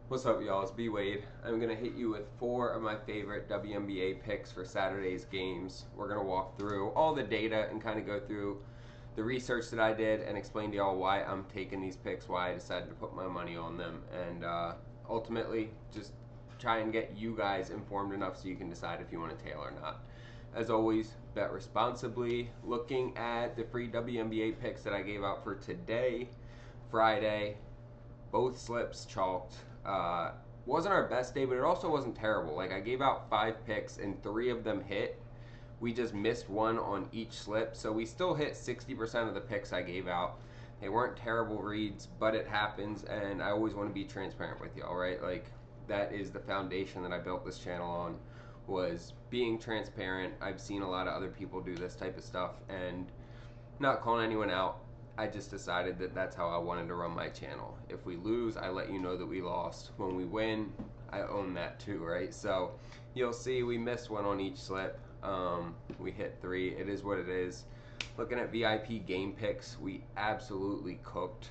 What's up, y'all? It's BWADE. I'm going to hit you with 4 of my favorite WNBA picks for Saturday's games. We're going to walk through all the data and kind of go through the research that I did and explain to y'all why I'm taking these picks, why I decided to put my money on them, and ultimately just try and get you guys informed enough so you can decide if you want to tail or not. As always, bet responsibly. Looking at the free WNBA picks that I gave out for today, Friday, both slips chalked. Wasn't our best day, but it also wasn't terrible. Like, I gave out 5 picks and 3 of them hit. We just missed one on each slip, so we still hit 60% of the picks I gave out. They weren't terrible reads, but it happens, and I always want to be transparent with y'all, right? Like, that is the foundation that I built this channel on, was being transparent. I've seen a lot of other people do this type of stuff, and not calling anyone out. I just decided that that's how I wanted to run my channel. If we lose, I let you know that we lost. When we win, I own that too, right? So you'll see we missed one on each slip. We hit 3. It is what it is. Looking at VIP game picks, we absolutely cooked.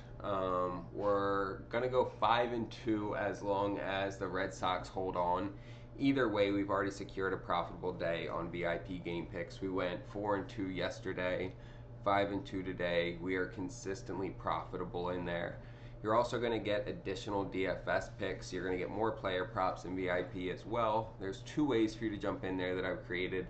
We're gonna go 5-2 as long as the Red Sox hold on. Either way, we've already secured a profitable day on VIP game picks. We went 4-2 yesterday, 5-2 today. We are consistently profitable in there. You're also going to get additional DFS picks. You're going to get more player props in VIP as well. There's 2 ways for you to jump in there that I've created.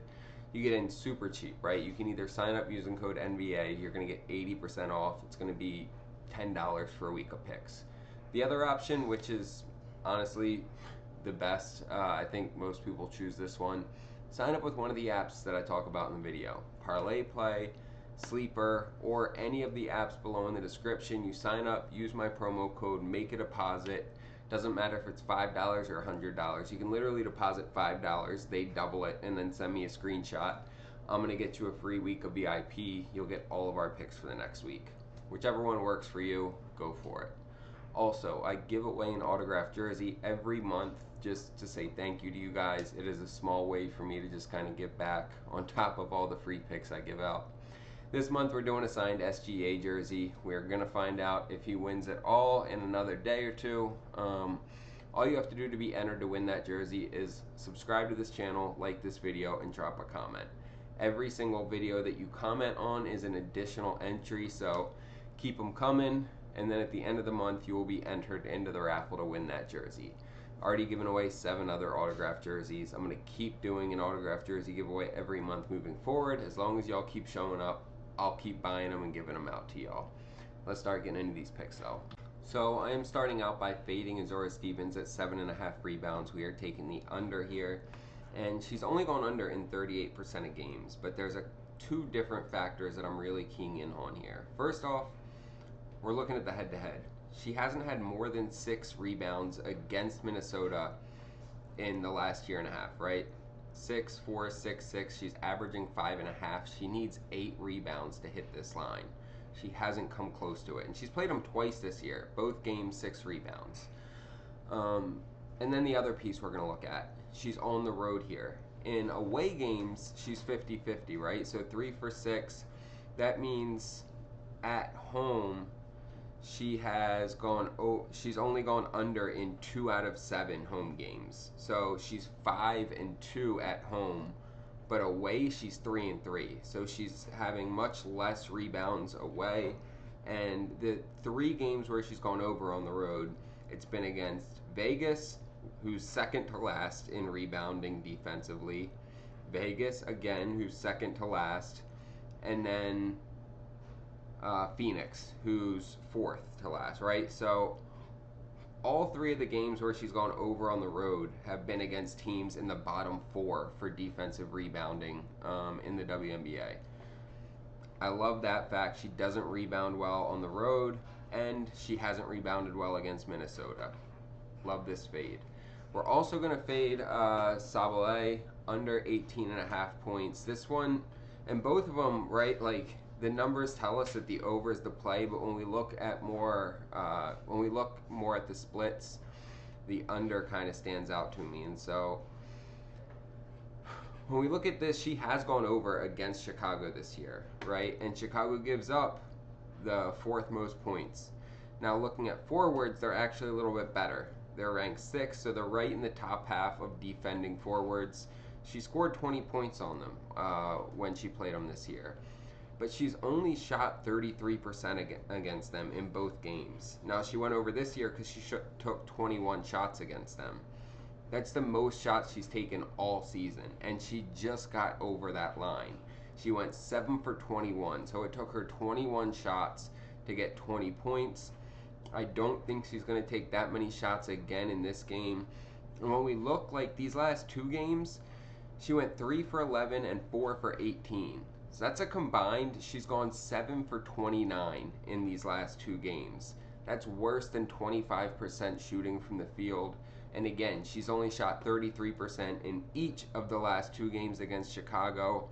You get in super cheap, right? You can either sign up using code NBA. You're going to get 80% off. It's going to be $10 for a week of picks. The other option, which is honestly the best, I think most people choose this one. Sign up with one of the apps that I talk about in the video. Parlay Play, Sleeper, or any of the apps below in the description. You sign up, use my promo code, make a deposit. Doesn't matter if it's $5 or $100. You can literally deposit $5, they double it, and then send me a screenshot. I'm gonna get you a free week of VIP. You'll get all of our picks for the next week. Whichever one works for you, go for it. Also, I give away an autographed jersey every month just to say thank you to you guys. It is a small way for me to just kind of give back on top of all the free picks I give out. This month we're doing a signed SGA jersey. We're going to find out if he wins it all in another day or 2. All you have to do to be entered to win that jersey is subscribe to this channel, like this video, and drop a comment. Every single video that you comment on is an additional entry, so keep them coming, and then at the end of the month you will be entered into the raffle to win that jersey. Already given away 7 other autographed jerseys. I'm going to keep doing an autographed jersey giveaway every month moving forward. As long as y'all keep showing up, I'll keep buying them and giving them out to y'all. Let's start getting into these picks though. So I am starting out by fading Azura Stevens at 7.5 rebounds. We are taking the under here, and she's only gone under in 38% of games, but there's 2 different factors that I'm really keying in on here. First off, we're looking at the head-to-head. She hasn't had more than 6 rebounds against Minnesota in the last year and a half, right? 6, 4, 6, 6. She's averaging 5.5. She needs 8 rebounds to hit this line. She hasn't come close to it, and she's played them twice this year. Both games, 6 rebounds. And then the other piece we're going to look at. She's on the road here. In away games, she's 50-50, right? So 3 for 6. That means at home, she's only gone under in 2 out of 7 home games. So she's 5-2 at home, but away she's 3-3. So she's having much less rebounds away. And the 3 games where she's gone over on the road, it's been against Vegas, who's second to last in rebounding defensively. Vegas again, who's second to last, and then Phoenix, who's 4th to last, right? So all 3 of the games where she's gone over on the road have been against teams in the bottom 4 for defensive rebounding in the WNBA. I love that fact. She doesn't rebound well on the road, and she hasn't rebounded well against Minnesota. Love this fade. We're also going to fade Sabally under 18.5 points. This one, and both of them, right, like, the numbers tell us that the over is the play, but when we look more at the splits, the under kind of stands out to me. And so when we look at this, she has gone over against Chicago this year, right? And Chicago gives up the 4th most points. Now looking at forwards, they're actually a little bit better. They're ranked 6th, so they're right in the top half of defending forwards. She scored 20 points on them when she played them this year. But she's only shot 33% against them in both games. Now, she went over this year because she took 21 shots against them. That's the most shots she's taken all season, and she just got over that line. She went 7 for 21, so it took her 21 shots to get 20 points. I don't think she's going to take that many shots again in this game. And when we look like these last 2 games, she went 3 for 11 and 4 for 18. So that's a combined, she's gone 7 for 29 in these last 2 games. That's worse than 25% shooting from the field. And again, she's only shot 33% in each of the last 2 games against Chicago.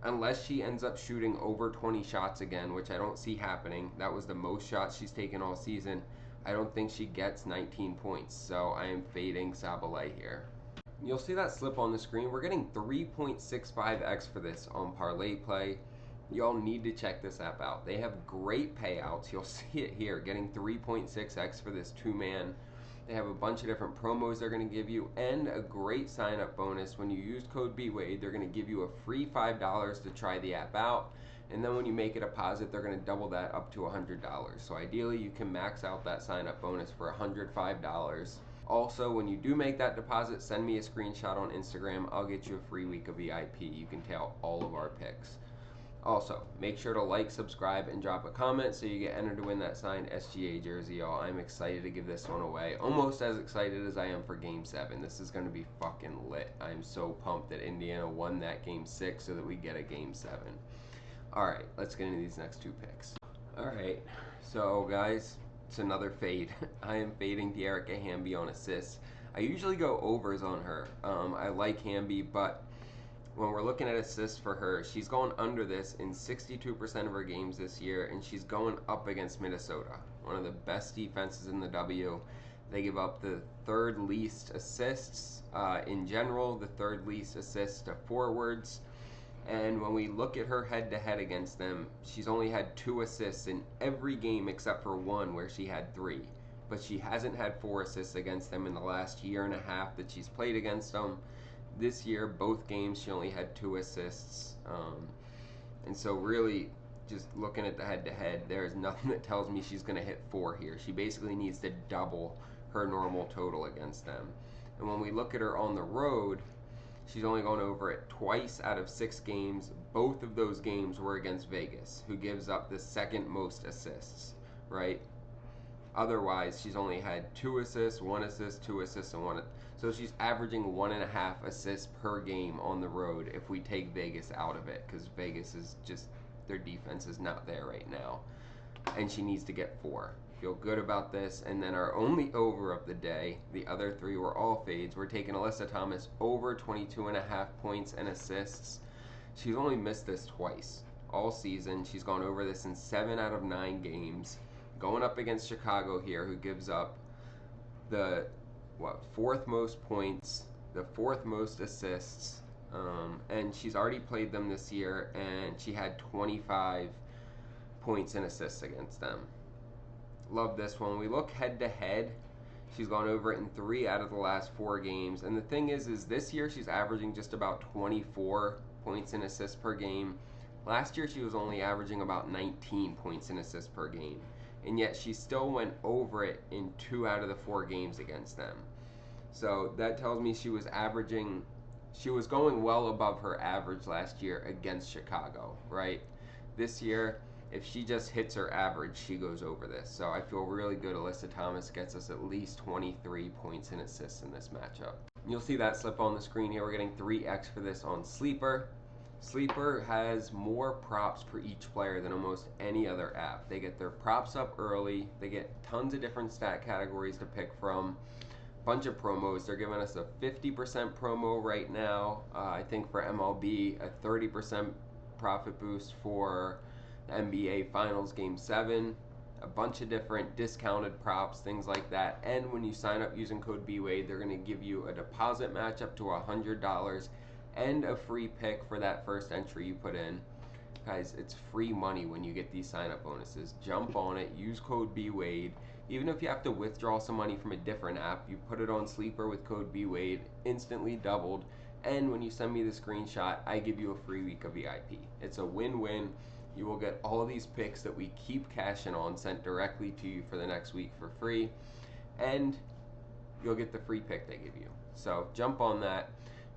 Unless she ends up shooting over 20 shots again, which I don't see happening. That was the most shots she's taken all season. I don't think she gets 19 points. So I am fading Sabally here. You'll see that slip on the screen. We're getting 3.65x for this on Parlay Play. Y'all need to check this app out. They have great payouts. You'll see it here, getting 3.6x for this 2-man. They have a bunch of different promos they're going to give you and a great sign-up bonus. When you use code BWADE, they're going to give you a free $5 to try the app out. And then when you make a deposit, they're going to double that up to $100. So ideally, you can max out that sign-up bonus for $105. Also, when you do make that deposit, send me a screenshot on Instagram. I'll get you a free week of VIP. You can tail all of our picks. Also, make sure to like, subscribe, and drop a comment so you get entered to win that signed SGA jersey, y'all. I'm excited to give this one away. Almost as excited as I am for Game 7. This is going to be fucking lit. I'm so pumped that Indiana won that Game 6 so that we get a Game 7. Alright, let's get into these next 2 picks. Alright, so guys, it's another fade. I am fading Dearica Hamby on assists. I usually go overs on her. I like Hamby, but when we're looking at assists for her, she's gone under this in 62% of her games this year, and she's going up against Minnesota, one of the best defenses in the W. They give up the 3rd least assists in general, the 3rd least assists to forwards. And when we look at her head-to-head against them, she's only had 2 assists in every game except for 1 where she had 3. But she hasn't had 4 assists against them in the last year and a half that she's played against them. This year, both games, she only had 2 assists. And so really, just looking at the head-to-head, there is nothing that tells me she's going to hit 4 here. She basically needs to double her normal total against them. And when we look at her on the road, she's only gone over it twice out of 6 games. Both of those games were against Vegas, who gives up the 2nd most assists, right? Otherwise, she's only had 2 assists, 1 assist, 2 assists, and 1. So she's averaging 1.5 assists per game on the road if we take Vegas out of it, because Vegas is just, their defense is not there right now. And she needs to get 4. Feel good about this. And then our only over of the day, the other 3 were all fades. We're taking Alyssa Thomas over 22.5 points and assists. She's only missed this twice all season. She's gone over this in 7 out of 9 games. Going up against Chicago here, who gives up the 4th most points, the 4th most assists, and she's already played them this year, and she had 25 points and assists against them. Love this one. When we look head-to-head, she's gone over it in 3 out of the last 4 games, and the thing is this year she's averaging just about 24 points and assists per game. Last year she was only averaging about 19 points and assists per game, and yet she still went over it in 2 out of the 4 games against them. So that tells me she was going well above her average last year against Chicago, right? This year, if she just hits her average, she goes over this. So I feel really good Alyssa Thomas gets us at least 23 points and assists in this matchup. You'll see that slip on the screen here. We're getting 3x for this on Sleeper. Sleeper has more props per each player than almost any other app. They get their props up early. They get tons of different stat categories to pick from. Bunch of promos. They're giving us a 50% promo right now. I think for MLB, a 30% profit boost for the NBA Finals Game 7. A bunch of different discounted props, things like that. And when you sign up using code BWADE, they're going to give you a deposit match up to $100 and a free pick for that first entry you put in. Guys, it's free money when you get these sign-up bonuses. Jump on it. Use code BWADE. Even if you have to withdraw some money from a different app, you put it on Sleeper with code BWADE, instantly doubled, and when you send me the screenshot, I give you a free week of VIP. It's a win-win. You will get all these picks that we keep cashing on sent directly to you for the next week for free, and you'll get the free pick they give you. So jump on that.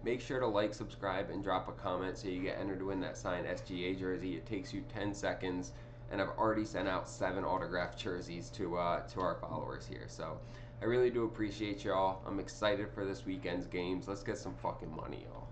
Make sure to like, subscribe, and drop a comment so you get entered to win that signed SGA jersey. It takes you 10 seconds, and I've already sent out 7 autographed jerseys to our followers here. So I really do appreciate y'all. I'm excited for this weekend's games. Let's get some fucking money, y'all.